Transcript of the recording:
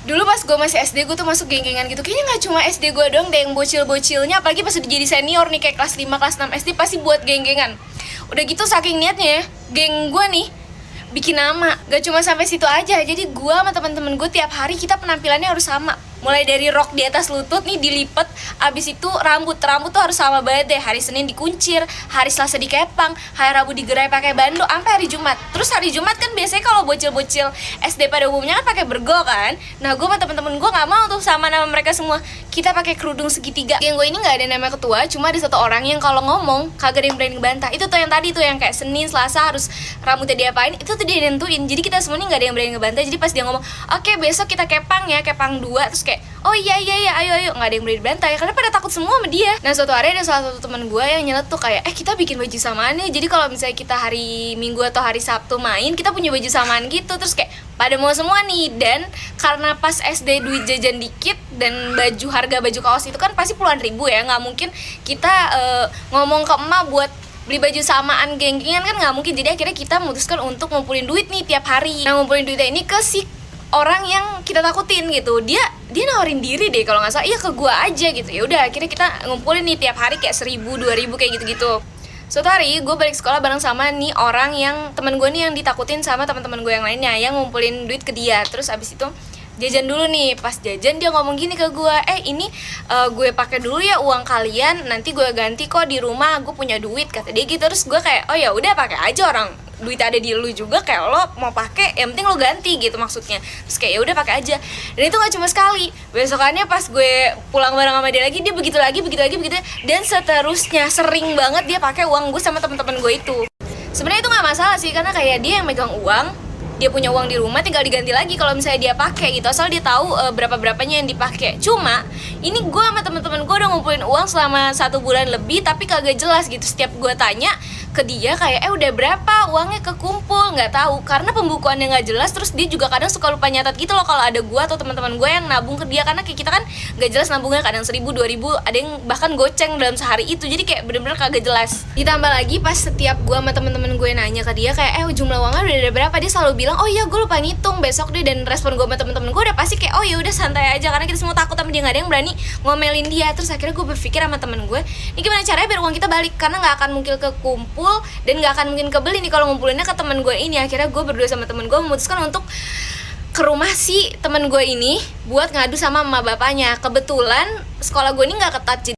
Dulu pas gue masih SD, gue tuh masuk geng-gengan gitu. Kayaknya gak cuma SD gue doang deh yang bocil-bocilnya. Apalagi pas udah jadi senior nih, kayak kelas 5, kelas 6 SD pasti buat geng-gengan. Udah gitu saking niatnya ya, geng gue nih bikin nama. Gak cuma sampai situ aja. Jadi gue sama teman-teman gue tiap hari kita penampilannya harus sama. Mulai dari rok di atas lutut nih dilipet, abis itu rambut tuh harus sama banget deh. Hari Senin dikuncir, hari Selasa dikepang, hari Rabu digerai pakai bando, sampai hari Jumat. Terus hari Jumat kan biasanya kalau bocil-bocil SD pada umumnya kan pakai bergo kan. Nah gue sama temen-temen gue nggak mau tuh sama nama mereka semua. Kita pakai kerudung segitiga. Geng gue ini nggak ada nama ketua, cuma ada satu orang yang kalau ngomong kagak ada yang berani ngebantah. Itu tuh yang tadi tuh yang kayak Senin Selasa harus rambutnya diapain, itu tuh dia nentuin. Jadi kita semua nih nggak ada yang berani ngebantah. Jadi pas dia ngomong, oke besok kita kepang ya, kepang 2, terus kayak oh iya ayo nggak ada yang berani bantai karena pada takut semua sama dia. Nah suatu hari ada salah satu teman gue yang nyeletuk kayak kita bikin baju samaan nih, jadi kalau misalnya kita hari Minggu atau hari Sabtu main kita punya baju samaan gitu. Terus kayak pada mau semua nih. Dan karena pas SD duit jajan dikit dan harga baju kaos itu kan pasti puluhan ribu ya, nggak mungkin kita ngomong ke emak buat beli baju samaan geng-gengan kan nggak mungkin. Jadi akhirnya kita memutuskan untuk ngumpulin duit nih tiap hari. Nah ngumpulin duitnya ini ke si orang yang kita takutin gitu. Dia nawarin diri deh kalau nggak salah, iya ke gua aja gitu. Ya udah akhirnya kita ngumpulin nih tiap hari kayak 1.000, 2.000 kayak gitu-gitu. Suatu hari gue balik sekolah bareng sama nih orang yang teman gue nih yang ditakutin sama teman-teman gue yang lainnya yang ngumpulin duit ke dia. Terus abis itu jajan dulu nih. Pas jajan dia ngomong gini ke gue, ini gue pakai dulu ya uang kalian, nanti gue ganti kok di rumah, gue punya duit, kata dia gitu. Terus gue kayak oh ya udah pakai aja, orang duit ada di lu juga, kayak lo mau pakai yang penting lo ganti gitu maksudnya. Terus kayak ya udah pakai aja. Dan itu nggak cuma sekali, besokannya pas gue pulang bareng sama dia lagi, dia begitu lagi dan seterusnya. Sering banget dia pakai uang gue sama teman-teman gue itu. Sebenarnya itu nggak masalah sih, karena kayak dia yang megang uang, dia punya uang di rumah, tinggal diganti lagi kalau misalnya dia pakai gitu, asal dia tahu berapa-berapanya yang dipakai. Cuma ini gue sama teman-teman gue udah ngumpulin uang selama 1 bulan lebih tapi kagak jelas gitu. Setiap gue tanya ke dia kayak udah berapa uangnya kekumpul, nggak tahu karena pembukuannya nggak jelas. Terus dia juga kadang suka lupa nyatat gitu loh kalau ada gue atau teman-teman gue yang nabung ke dia, karena kayak kita kan nggak jelas nabungnya, kadang 1.000, 2.000, ada yang bahkan goceng dalam sehari itu. Jadi kayak bener-bener kagak jelas. Ditambah lagi pas setiap gue sama teman-teman gue nanya ke dia kayak jumlah uangnya udah ada berapa, dia selalu bilang oh iya gue lupa ngitung besok deh. Dan respon gue sama teman-teman gue udah pasti kayak oh ya udah santai aja, karena kita semua takut sama dia, nggak ada yang berani ngomelin dia. Terus akhirnya gue berpikir sama temen gue, ini gimana caranya biar uang kita balik, karena nggak akan mungkin kekumpul dan nggak akan mungkin kebeli nih kalau ngumpulinnya ke temen gue ini. Akhirnya gue berdua sama temen gue memutuskan untuk ke rumah si temen gue ini buat ngadu sama emak bapaknya. Kebetulan sekolah gue ini nggak ketat,